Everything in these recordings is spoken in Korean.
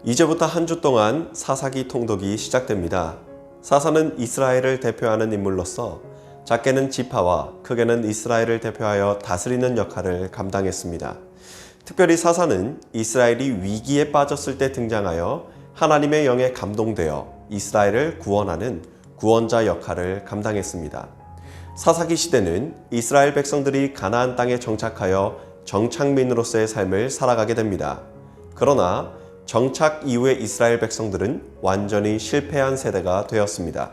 이제부터 한 주 동안 사사기 통독이 시작됩니다. 사사는 이스라엘을 대표하는 인물로서 작게는 지파와 크게는 이스라엘을 대표하여 다스리는 역할을 감당했습니다. 특별히 사사는 이스라엘이 위기에 빠졌을 때 등장하여 하나님의 영에 감동되어 이스라엘을 구원하는 구원자 역할을 감당했습니다. 사사기 시대는 이스라엘 백성들이 가나안 땅에 정착하여 정착민으로서의 삶을 살아가게 됩니다. 그러나 정착 이후의 이스라엘 백성들은 완전히 실패한 세대가 되었습니다.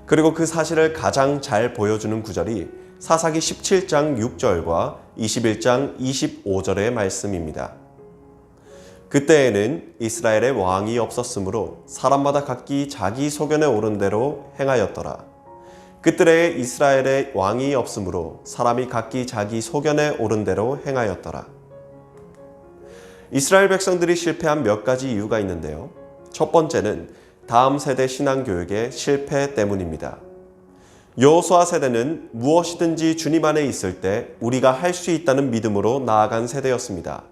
그리고 그 사실을 가장 잘 보여주는 구절이 사사기 17장 6절과 21장 25절의 말씀입니다. 그때에는 이스라엘의 왕이 없었으므로 사람마다 각기 자기 소견에 오른 대로 행하였더라. 그때에 이스라엘의 왕이 없으므로 사람이 각기 자기 소견에 오른 대로 행하였더라. 이스라엘 백성들이 실패한 몇 가지 이유가 있는데요. 첫 번째는 다음 세대 신앙교육의 실패 때문입니다. 여호수아 세대는 무엇이든지 주님 안에 있을 때 우리가 할 수 있다는 믿음으로 나아간 세대였습니다.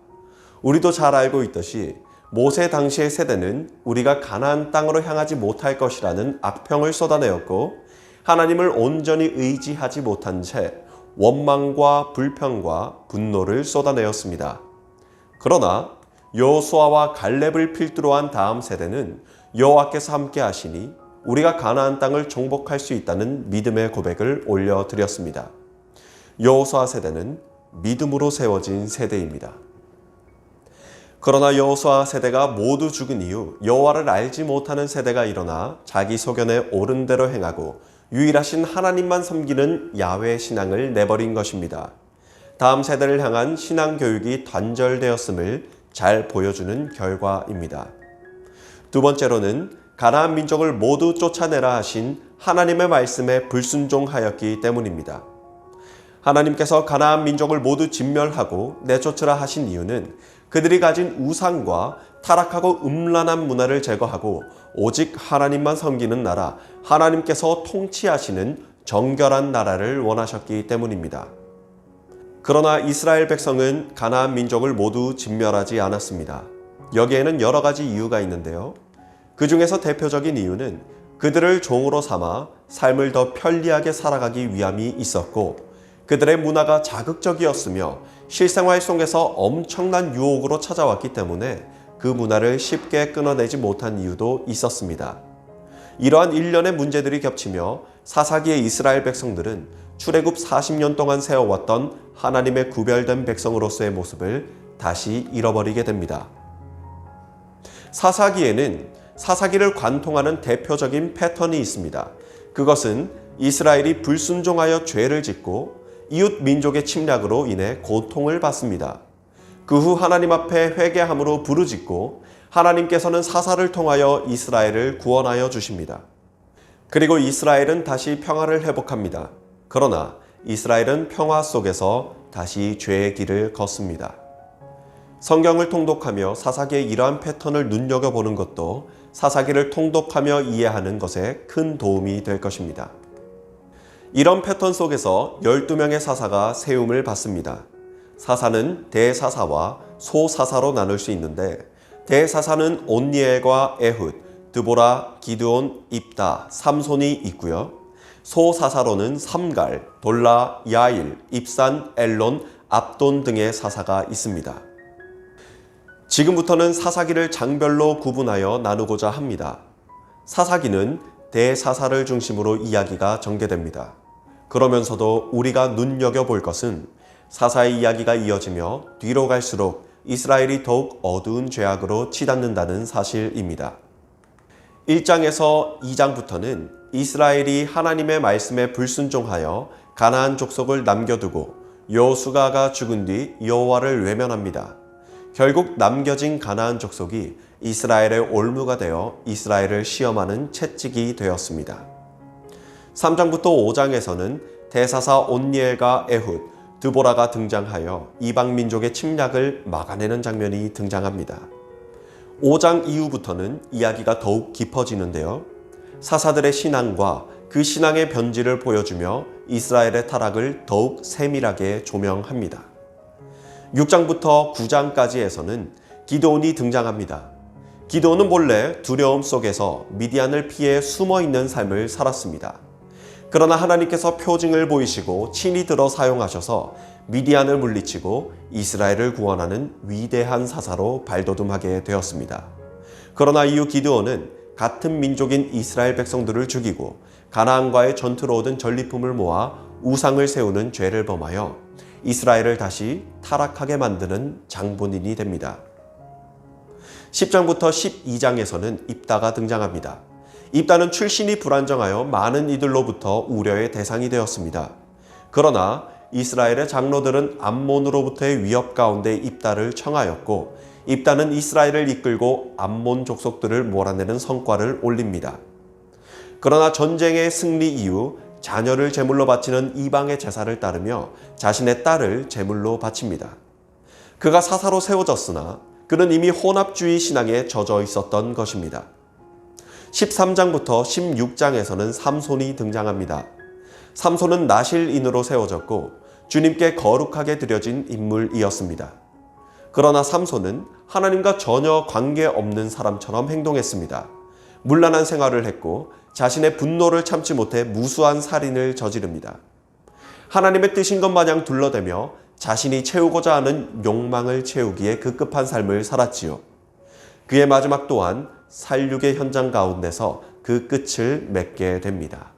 우리도 잘 알고 있듯이 모세 당시의 세대는 우리가 가나안 땅으로 향하지 못할 것이라는 악평을 쏟아내었고 하나님을 온전히 의지하지 못한 채 원망과 불평과 분노를 쏟아내었습니다. 그러나 여호수아와 갈렙을 필두로 한 다음 세대는 여호와께서 함께 하시니 우리가 가나안 땅을 정복할 수 있다는 믿음의 고백을 올려드렸습니다. 여호수아 세대는 믿음으로 세워진 세대입니다. 그러나 여호수아 세대가 모두 죽은 이후 여호와를 알지 못하는 세대가 일어나 자기 소견에 옳은 대로 행하고 유일하신 하나님만 섬기는 야훼 신앙을 내버린 것입니다. 다음 세대를 향한 신앙 교육이 단절되었음을 잘 보여주는 결과입니다. 두 번째로는 가나안 민족을 모두 쫓아내라 하신 하나님의 말씀에 불순종하였기 때문입니다. 하나님께서 가나안 민족을 모두 진멸하고 내쫓으라 하신 이유는 그들이 가진 우상과 타락하고 음란한 문화를 제거하고 오직 하나님만 섬기는 나라, 하나님께서 통치하시는 정결한 나라를 원하셨기 때문입니다. 그러나 이스라엘 백성은 가나안 민족을 모두 진멸하지 않았습니다. 여기에는 여러 가지 이유가 있는데요. 그 중에서 대표적인 이유는 그들을 종으로 삼아 삶을 더 편리하게 살아가기 위함이 있었고 그들의 문화가 자극적이었으며 실생활 속에서 엄청난 유혹으로 찾아왔기 때문에 그 문화를 쉽게 끊어내지 못한 이유도 있었습니다. 이러한 일련의 문제들이 겹치며 사사기의 이스라엘 백성들은 출애굽 40년 동안 세워왔던 하나님의 구별된 백성으로서의 모습을 다시 잃어버리게 됩니다. 사사기에는 사사기를 관통하는 대표적인 패턴이 있습니다. 그것은 이스라엘이 불순종하여 죄를 짓고 이웃 민족의 침략으로 인해 고통을 받습니다. 그 후 하나님 앞에 회개함으로 부르짖고 하나님께서는 사사를 통하여 이스라엘을 구원하여 주십니다. 그리고 이스라엘은 다시 평화를 회복합니다. 그러나 이스라엘은 평화 속에서 다시 죄의 길을 걷습니다. 성경을 통독하며 사사기의 이러한 패턴을 눈여겨보는 것도 사사기를 통독하며 이해하는 것에 큰 도움이 될 것입니다. 이런 패턴 속에서 12명의 사사가 세움을 받습니다. 사사는 대사사와 소사사로 나눌 수 있는데 대사사는 온니엘과 에훗, 드보라, 기드온, 입다, 삼손이 있고요. 소사사로는 삼갈, 돌라, 야일, 입산, 엘론, 압돈 등의 사사가 있습니다. 지금부터는 사사기를 장별로 구분하여 나누고자 합니다. 사사기는 대사사를 중심으로 이야기가 전개됩니다. 그러면서도 우리가 눈여겨볼 것은 사사의 이야기가 이어지며 뒤로 갈수록 이스라엘이 더욱 어두운 죄악으로 치닫는다는 사실입니다. 1장에서 2장부터는 이스라엘이 하나님의 말씀에 불순종하여 가나안 족속을 남겨두고 여호수아가 죽은 뒤 여호와를 외면합니다. 결국 남겨진 가나안 족속이 이스라엘의 올무가 되어 이스라엘을 시험하는 채찍이 되었습니다. 3장부터 5장에서는 대사사 온니엘과 에훗, 드보라가 등장하여 이방 민족의 침략을 막아내는 장면이 등장합니다. 5장 이후부터는 이야기가 더욱 깊어지는데요. 사사들의 신앙과 그 신앙의 변질을 보여주며 이스라엘의 타락을 더욱 세밀하게 조명합니다. 6장부터 9장까지에서는 기드온이 등장합니다. 기드온은 본래 두려움 속에서 미디안을 피해 숨어있는 삶을 살았습니다. 그러나 하나님께서 표징을 보이시고 친히 들어 사용하셔서 미디안을 물리치고 이스라엘을 구원하는 위대한 사사로 발돋움하게 되었습니다. 그러나 이후 기드온은 같은 민족인 이스라엘 백성들을 죽이고 가나안과의 전투로 얻은 전리품을 모아 우상을 세우는 죄를 범하여 이스라엘을 다시 타락하게 만드는 장본인이 됩니다. 10장부터 12장에서는 입다가 등장합니다. 입다는 출신이 불안정하여 많은 이들로부터 우려의 대상이 되었습니다. 그러나 이스라엘의 장로들은 암몬으로부터의 위협 가운데 입다를 청하였고 입다는 이스라엘을 이끌고 암몬 족속들을 몰아내는 성과를 올립니다. 그러나 전쟁의 승리 이후 자녀를 제물로 바치는 이방의 제사를 따르며 자신의 딸을 제물로 바칩니다. 그가 사사로 세워졌으나 그는 이미 혼합주의 신앙에 젖어 있었던 것입니다. 13장부터 16장에서는 삼손이 등장합니다. 삼손은 나실인으로 세워졌고 주님께 거룩하게 드려진 인물이었습니다. 그러나 삼손은 하나님과 전혀 관계없는 사람처럼 행동했습니다. 문란한 생활을 했고 자신의 분노를 참지 못해 무수한 살인을 저지릅니다. 하나님의 뜻인 것 마냥 둘러대며 자신이 채우고자 하는 욕망을 채우기에 급급한 삶을 살았지요. 그의 마지막 또한 살육의 현장 가운데서 그 끝을 맺게 됩니다.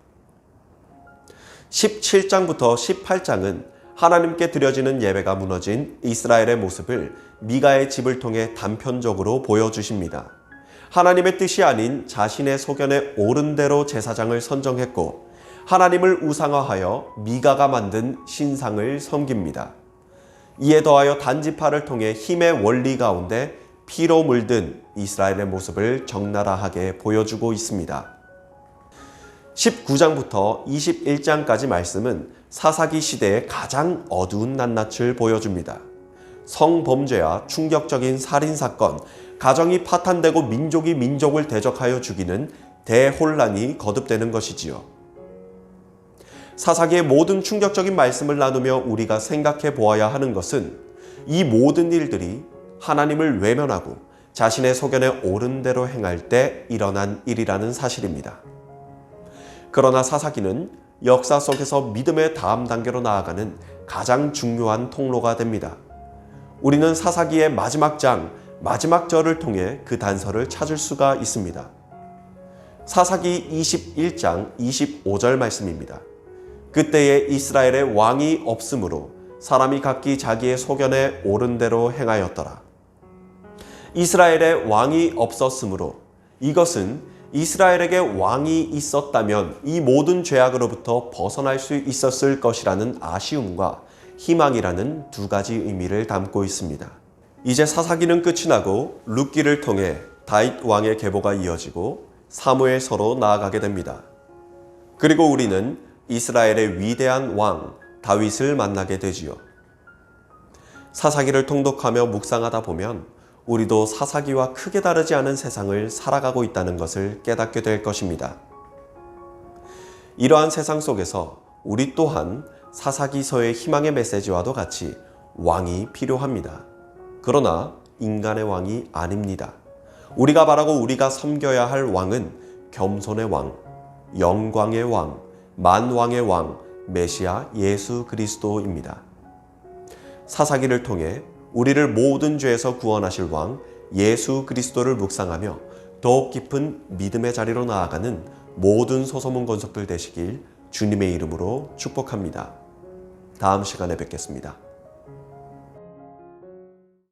17장부터 18장은 하나님께 드려지는 예배가 무너진 이스라엘의 모습을 미가의 집을 통해 단편적으로 보여주십니다. 하나님의 뜻이 아닌 자신의 소견에 옳은 대로 제사장을 선정했고 하나님을 우상화하여 미가가 만든 신상을 섬깁니다. 이에 더하여 단지파를 통해 힘의 원리 가운데 피로 물든 이스라엘의 모습을 적나라하게 보여주고 있습니다. 19장부터 21장까지 말씀은 사사기 시대의 가장 어두운 낱낱을 보여줍니다. 성범죄와 충격적인 살인사건, 가정이 파탄되고 민족이 민족을 대적하여 죽이는 대혼란이 거듭되는 것이지요. 사사기의 모든 충격적인 말씀을 나누며 우리가 생각해 보아야 하는 것은 이 모든 일들이 하나님을 외면하고 자신의 소견에 옳은 대로 행할 때 일어난 일이라는 사실입니다. 그러나 사사기는 역사 속에서 믿음의 다음 단계로 나아가는 가장 중요한 통로가 됩니다. 우리는 사사기의 마지막 장, 마지막 절을 통해 그 단서를 찾을 수가 있습니다. 사사기 21장 25절 말씀입니다. 그때에 이스라엘의 왕이 없으므로 사람이 각기 자기의 소견에 옳은 대로 행하였더라. 이스라엘의 왕이 없었으므로, 이것은 이스라엘에게 왕이 있었다면 이 모든 죄악으로부터 벗어날 수 있었을 것이라는 아쉬움과 희망이라는 두 가지 의미를 담고 있습니다. 이제 사사기는 끝이 나고 룻기를 통해 다윗 왕의 계보가 이어지고 사무엘서로 나아가게 됩니다. 그리고 우리는 이스라엘의 위대한 왕 다윗을 만나게 되지요. 사사기를 통독하며 묵상하다 보면 우리도 사사기와 크게 다르지 않은 세상을 살아가고 있다는 것을 깨닫게 될 것입니다. 이러한 세상 속에서 우리 또한 사사기서의 희망의 메시지와도 같이 왕이 필요합니다. 그러나 인간의 왕이 아닙니다. 우리가 바라고 우리가 섬겨야 할 왕은 겸손의 왕, 영광의 왕, 만왕의 왕, 메시아 예수 그리스도입니다. 사사기를 통해 우리를 모든 죄에서 구원하실 왕 예수 그리스도를 묵상하며 더욱 깊은 믿음의 자리로 나아가는 모든 소소문 권속들 되시길 주님의 이름으로 축복합니다. 다음 시간에 뵙겠습니다.